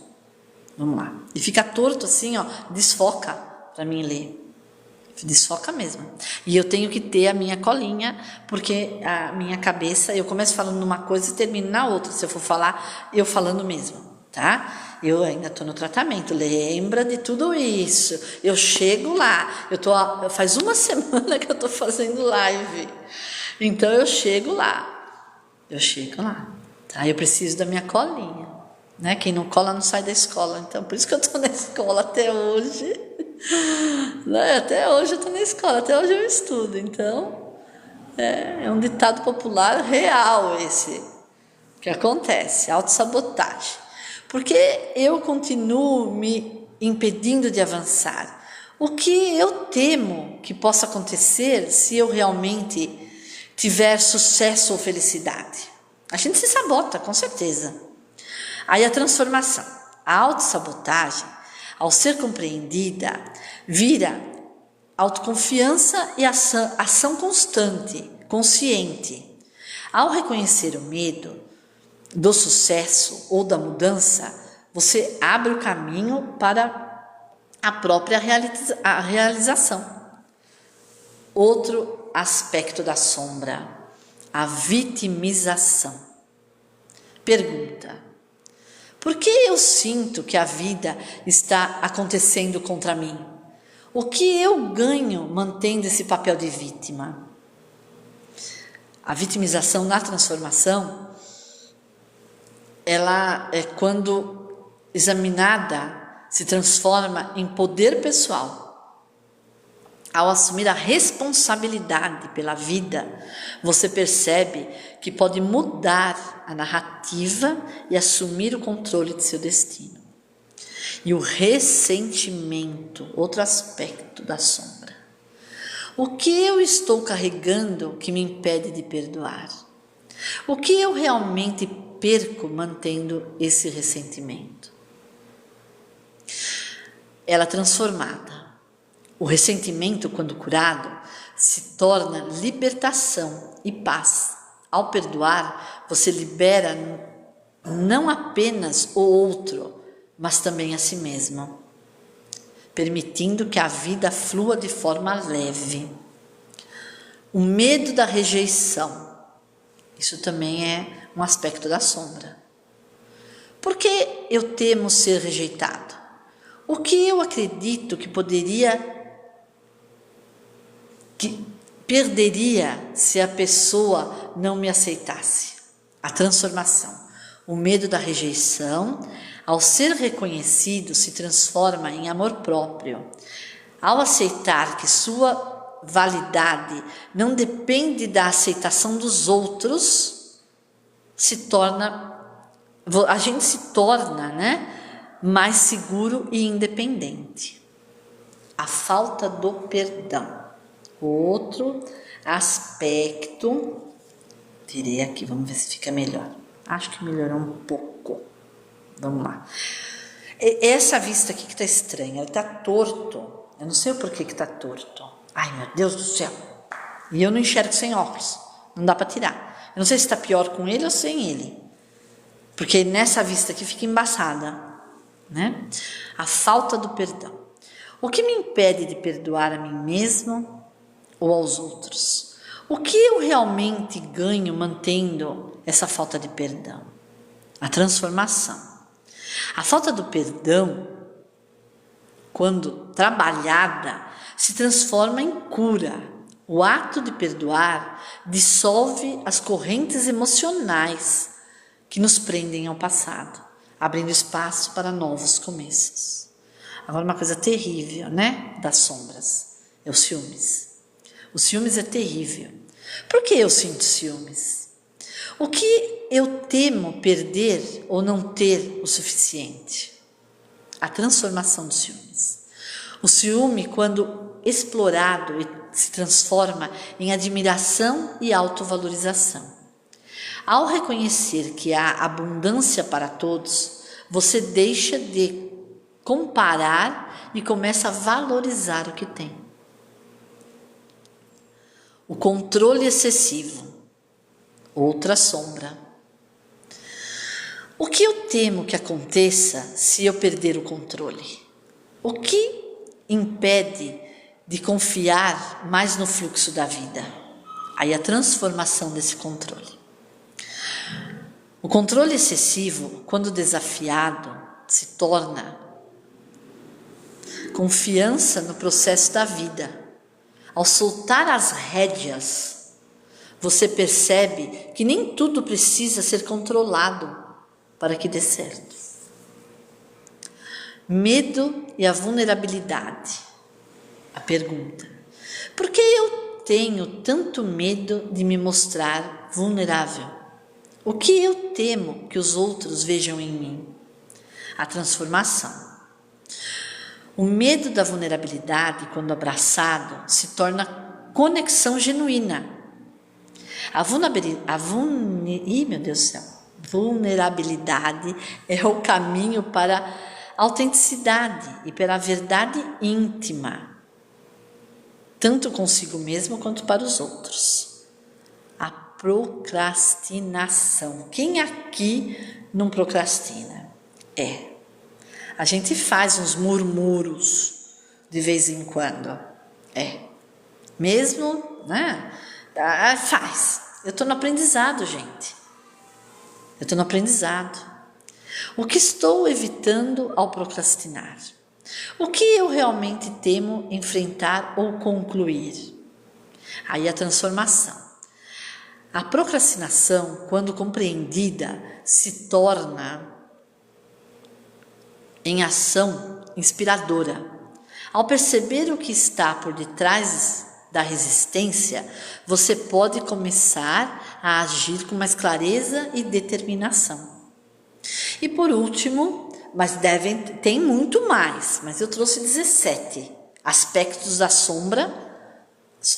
Vamos lá. E fica torto assim, desfoca para mim ler. Desfoca mesmo. E eu tenho que ter a minha colinha, porque a minha cabeça, eu começo falando numa coisa e termino na outra. Se eu for falar, eu falando mesmo, tá? Eu ainda estou no tratamento, lembra de tudo isso. Eu chego lá, faz uma semana que eu estou fazendo live. Então eu chego lá. Tá? Eu preciso da minha colinha. Quem não cola não sai da escola. Então, por isso que eu estou na escola até hoje. Até hoje eu estou na escola, até hoje eu estudo. Então, é um ditado popular real esse que acontece, autossabotagem. Porque eu continuo me impedindo de avançar. O que eu temo que possa acontecer se eu realmente tiver sucesso ou felicidade? A gente se sabota, com certeza. Aí a transformação. A autossabotagem, ao ser compreendida, vira autoconfiança e ação constante, consciente. Ao reconhecer o medo do sucesso ou da mudança, você abre o caminho para a própria realização. Outro aspecto da sombra, a vitimização. Pergunta: por que eu sinto que a vida está acontecendo contra mim? O que eu ganho mantendo esse papel de vítima? A vitimização na transformação ela é quando examinada, se transforma em poder pessoal. Ao assumir a responsabilidade pela vida, você percebe que pode mudar a narrativa e assumir o controle de seu destino. E o ressentimento, outro aspecto da sombra. O que eu estou carregando que me impede de perdoar? O que eu realmente perco mantendo esse ressentimento? Ela é transformada. O ressentimento, quando curado, se torna libertação e paz. Ao perdoar, você libera não apenas o outro, mas também a si mesmo, permitindo que a vida flua de forma leve. O medo da rejeição, isso também é um aspecto da sombra. Por que eu temo ser rejeitado? O que eu acredito que perderia se a pessoa não me aceitasse? A transformação. O medo da rejeição, ao ser reconhecido, se transforma em amor próprio. Ao aceitar que sua validade não depende da aceitação dos outros, a gente se torna, mais seguro e independente. A falta do perdão. Outro aspecto, tirei aqui, vamos ver se fica melhor. Acho que melhorou um pouco. Vamos lá. Essa vista aqui que está estranha, ele está torto. Eu não sei o porquê que está torto. Ai, meu Deus do céu. E eu não enxergo sem óculos. Não dá para tirar. Eu não sei se está pior com ele ou sem ele. Porque nessa vista aqui fica embaçada. A falta do perdão. O que me impede de perdoar a mim mesmo ou aos outros? O que eu realmente ganho mantendo essa falta de perdão? A transformação. A falta do perdão, quando trabalhada, se transforma em cura. O ato de perdoar dissolve as correntes emocionais que nos prendem ao passado, abrindo espaço para novos começos. Agora, uma coisa terrível, das sombras, é o ciúmes. O ciúmes é terrível. Por que eu sinto ciúmes? O que eu temo perder ou não ter o suficiente? A transformação dos ciúmes. O ciúme, quando explorado, se transforma em admiração e autovalorização. Ao reconhecer que há abundância para todos, você deixa de comparar e começa a valorizar o que tem. O controle excessivo, outra sombra. O que eu temo que aconteça se eu perder o controle? O que impede de confiar mais no fluxo da vida? Aí a transformação desse controle. O controle excessivo, quando desafiado, se torna confiança no processo da vida. Ao soltar as rédeas, você percebe que nem tudo precisa ser controlado para que dê certo. Medo e a vulnerabilidade. A pergunta: por que eu tenho tanto medo de me mostrar vulnerável? O que eu temo que os outros vejam em mim? A transformação. O medo da vulnerabilidade, quando abraçado, se torna conexão genuína. Vulnerabilidade é o caminho para a autenticidade e para a verdade íntima, tanto consigo mesmo quanto para os outros. A procrastinação. Quem aqui não procrastina? A gente faz uns murmúrios de vez em quando. Mesmo, faz. Eu estou no aprendizado, gente. Eu estou no aprendizado. O que estou evitando ao procrastinar? O que eu realmente temo enfrentar ou concluir? Aí a transformação. A procrastinação, quando compreendida, se torna em ação inspiradora. Ao perceber o que está por detrás da resistência, você pode começar a agir com mais clareza e determinação. E por último, tem muito mais, mas eu trouxe 17 aspectos da sombra,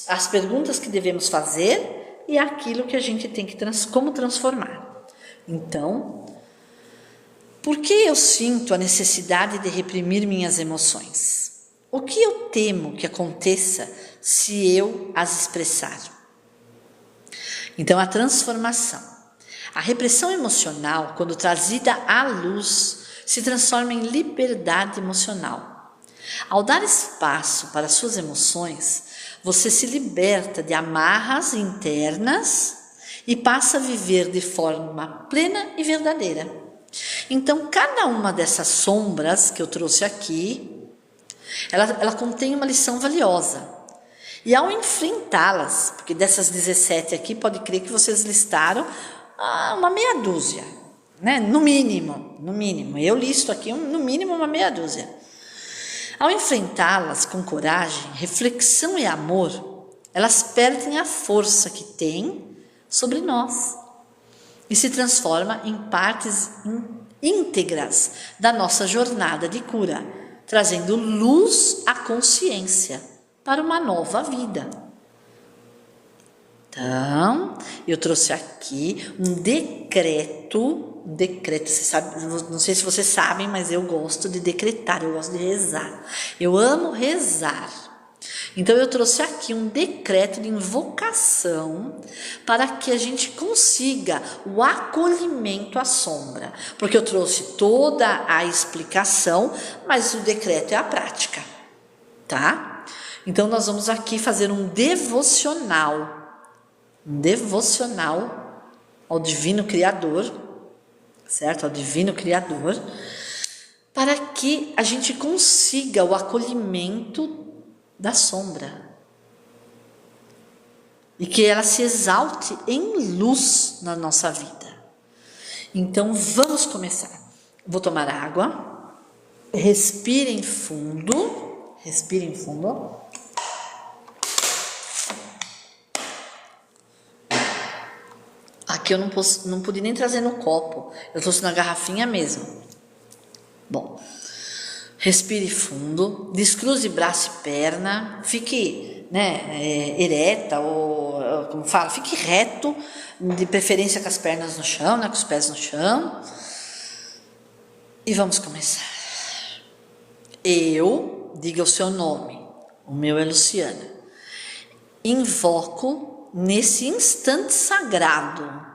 as perguntas que devemos fazer e aquilo que a gente tem que como transformar. Então, por que eu sinto a necessidade de reprimir minhas emoções? O que eu temo que aconteça se eu as expressar? Então, a transformação. A repressão emocional, quando trazida à luz, se transforma em liberdade emocional. Ao dar espaço para suas emoções, você se liberta de amarras internas e passa a viver de forma plena e verdadeira. Então, cada uma dessas sombras que eu trouxe aqui, ela contém uma lição valiosa. E ao enfrentá-las, porque dessas 17 aqui, pode crer que vocês listaram uma meia dúzia, né? No mínimo. Eu listo aqui no mínimo uma meia dúzia. Ao enfrentá-las com coragem, reflexão e amor, elas perdem a força que têm sobre nós e se transforma em partes íntegras da nossa jornada de cura, trazendo luz à consciência para uma nova vida. Então, eu trouxe aqui um decreto, você sabe, não sei se vocês sabem, mas eu gosto de decretar, eu gosto de rezar. Eu amo rezar. Então, eu trouxe aqui um decreto de invocação para que a gente consiga o acolhimento à sombra. Porque eu trouxe toda a explicação, mas o decreto é a prática, tá? Então, nós vamos aqui fazer um devocional ao Divino Criador, certo? Ao Divino Criador, para que a gente consiga o acolhimento da sombra e que ela se exalte em luz na nossa vida. Então vamos começar. Vou tomar água, respirem fundo. Aqui eu não pude nem trazer no copo, eu trouxe na garrafinha mesmo. Bom, respire fundo, descruze braço e perna, fique ereta, ou como fala, fique reto, de preferência com as pernas no chão, com os pés no chão. E vamos começar. Diga o seu nome, o meu é Luciana. Invoco nesse instante sagrado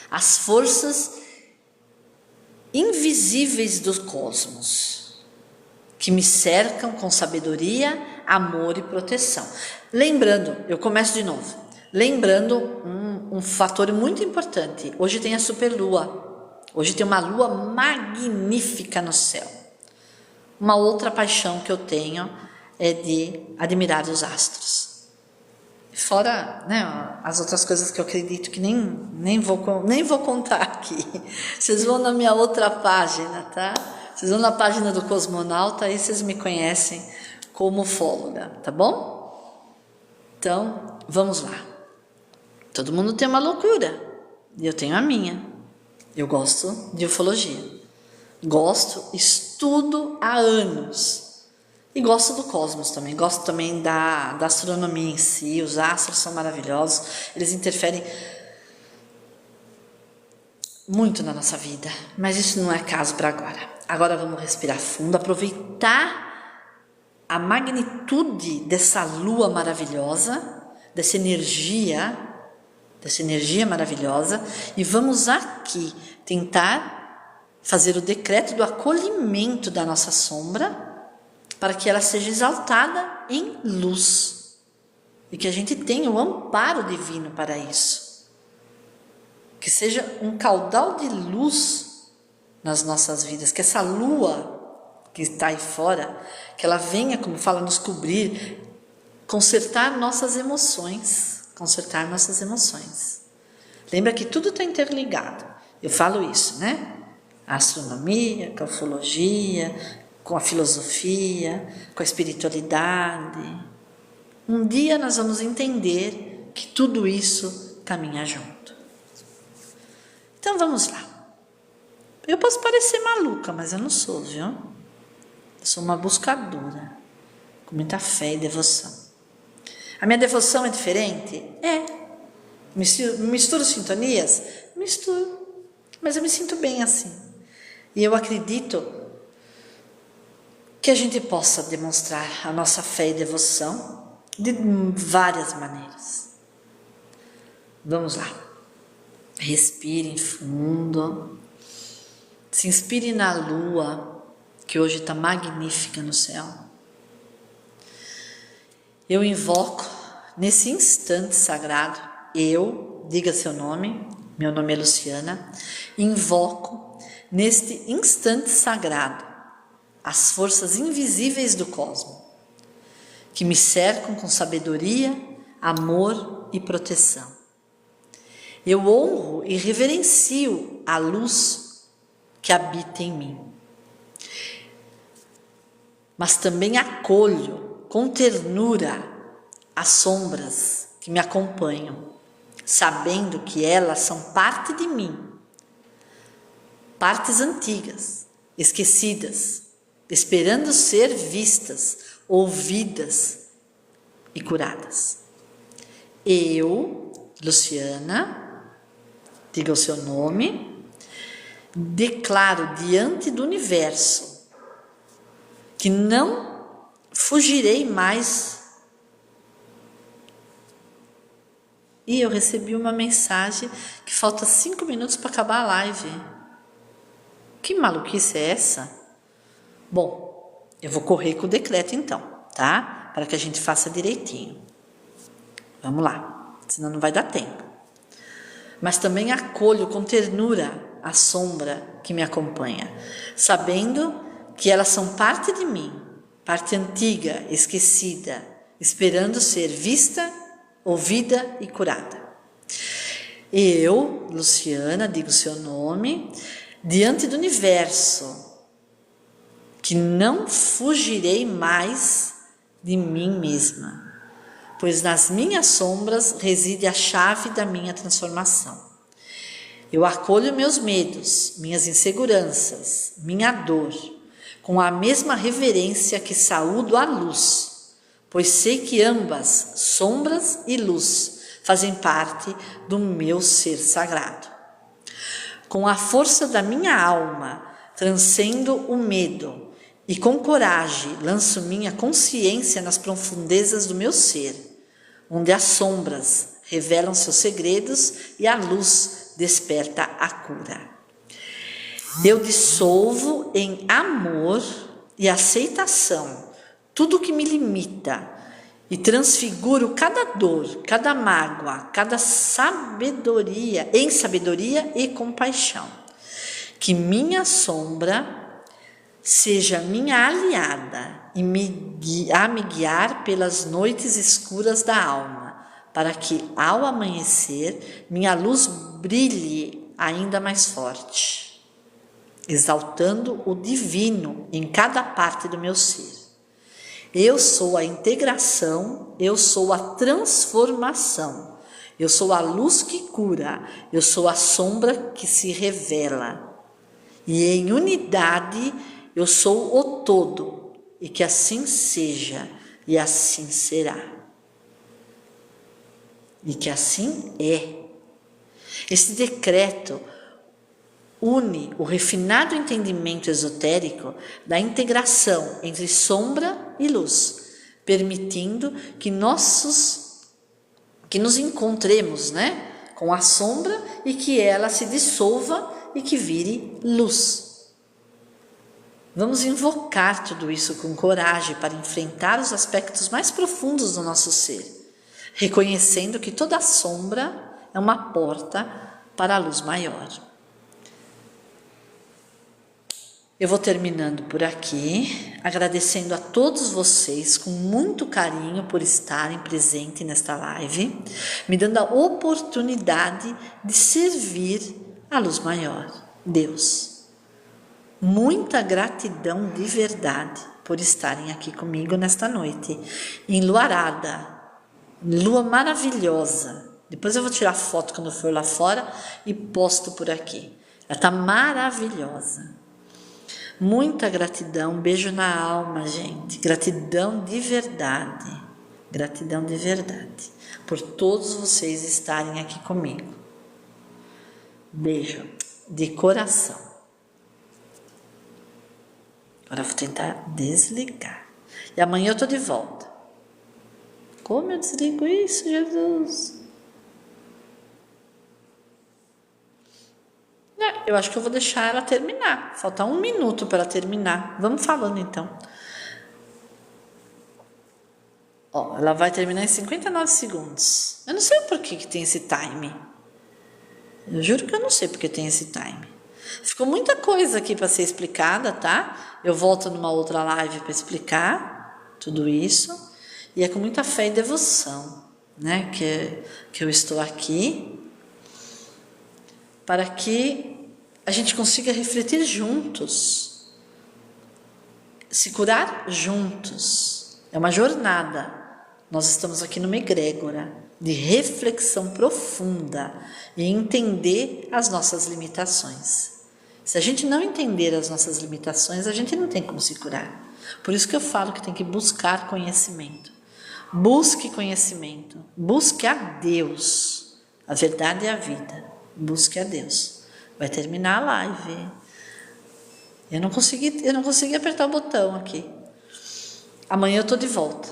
as forças invisíveis do cosmos, que me cercam com sabedoria, amor e proteção. Lembrando, eu começo de novo, lembrando um fator muito importante. Hoje tem a superlua, hoje tem uma lua magnífica no céu. Uma outra paixão que eu tenho é de admirar os astros. Fora, as outras coisas que eu acredito que nem vou contar aqui. Vocês vão na minha outra página, tá? Vocês vão na página do Cosmonauta, aí vocês me conhecem como ufóloga, tá bom? Então, vamos lá. Todo mundo tem uma loucura, e eu tenho a minha. Eu gosto de ufologia. Estudo há anos. E gosto do cosmos também, gosto também da astronomia em si. Os astros são maravilhosos, eles interferem muito na nossa vida, mas isso não é caso para agora. Agora vamos respirar fundo, aproveitar a magnitude dessa lua maravilhosa, dessa energia maravilhosa, e vamos aqui tentar fazer o decreto do acolhimento da nossa sombra, para que ela seja exaltada em luz e que a gente tenha o amparo divino para isso. Que seja um caudal de luz nas nossas vidas, que essa lua que está aí fora, que ela venha, como fala, nos cobrir, consertar nossas emoções, consertar nossas emoções. Lembra que tudo está interligado. Eu falo isso, né? A astronomia, com a ufologia, com a filosofia, com a espiritualidade. Um dia nós vamos entender que tudo isso caminha junto. Então vamos lá. Eu posso parecer maluca, mas eu não sou, viu? Eu sou uma buscadora, com muita fé e devoção. A minha devoção é diferente? É. Misturo sintonias? Misturo. Mas eu me sinto bem assim. E eu acredito que a gente possa demonstrar a nossa fé e devoção de várias maneiras. Vamos lá. Respire fundo. Se inspire na lua, que hoje está magnífica no céu. Eu invoco, nesse instante sagrado, diga seu nome, meu nome é Luciana, invoco, neste instante sagrado, as forças invisíveis do cosmos, que me cercam com sabedoria, amor e proteção. Eu honro e reverencio a luz que habita em mim. Mas também acolho com ternura as sombras que me acompanham, sabendo que elas são parte de mim, partes antigas, esquecidas, esperando ser vistas, ouvidas e curadas. Eu, Luciana, diga o seu nome, declaro diante do universo que não fugirei mais. E eu recebi uma mensagem que falta 5 minutos para acabar a live. Que maluquice é essa? Bom, eu vou correr com o decreto então, tá? Para que a gente faça direitinho. Vamos lá, senão não vai dar tempo. Mas também acolho com ternura a sombra que me acompanha, sabendo que elas são parte de mim, parte antiga, esquecida, esperando ser vista, ouvida e curada. Eu, Luciana, digo seu nome, diante do universo, que não fugirei mais de mim mesma, pois nas minhas sombras reside a chave da minha transformação. Eu acolho meus medos, minhas inseguranças, minha dor, com a mesma reverência que saúdo a luz, pois sei que ambas, sombras e luz, fazem parte do meu ser sagrado. Com a força da minha alma, transcendo o medo e com coragem lanço minha consciência nas profundezas do meu ser, onde as sombras revelam seus segredos e a luz desperta a cura. Eu dissolvo em amor e aceitação tudo que me limita e transfiguro cada dor, cada mágoa, cada sabedoria e compaixão. Que minha sombra seja minha aliada e a me guiar pelas noites escuras da alma, para que, ao amanhecer, minha luz brilhe ainda mais forte, exaltando o divino em cada parte do meu ser. Eu sou a integração, eu sou a transformação, eu sou a luz que cura, eu sou a sombra que se revela. E em unidade eu sou o todo, e que assim seja, e assim será. E que assim é. Esse decreto une o refinado entendimento esotérico da integração entre sombra e luz, permitindo que nos encontremos, com a sombra e que ela se dissolva e que vire luz. Vamos invocar tudo isso com coragem para enfrentar os aspectos mais profundos do nosso ser, reconhecendo que toda sombra é uma porta para a luz maior. Eu vou terminando por aqui, agradecendo a todos vocês com muito carinho por estarem presentes nesta live, me dando a oportunidade de servir a luz maior, Deus. Muita gratidão de verdade por estarem aqui comigo nesta noite, enluarada, lua maravilhosa. Depois eu vou tirar foto quando eu for lá fora e posto por aqui. Ela está maravilhosa. Muita gratidão, beijo na alma, gente. Gratidão de verdade. Gratidão de verdade. Por todos vocês estarem aqui comigo. Beijo de coração. Agora eu vou tentar desligar. E amanhã eu tô de volta. Como eu desligo isso, Jesus? Eu acho que eu vou deixar ela terminar. Falta 1 minuto para ela terminar. Vamos falando então. Ó, ela vai terminar em 59 segundos. Eu não sei por que tem esse time. Eu juro que eu não sei porque tem esse time. Ficou muita coisa aqui para ser explicada, tá? Eu volto numa outra live para explicar tudo isso. E é com muita fé e devoção, né? Que eu estou aqui. Para que a gente consiga refletir juntos, se curar juntos. É uma jornada. Nós estamos aqui numa egrégora de reflexão profunda e entender as nossas limitações. Se a gente não entender as nossas limitações, a gente não tem como se curar. Por isso que eu falo que tem que buscar conhecimento. Busque conhecimento. Busque a Deus. A verdade é a vida. Busque a Deus. Vai terminar a live. Eu não consegui apertar o botão aqui. Amanhã eu tô de volta.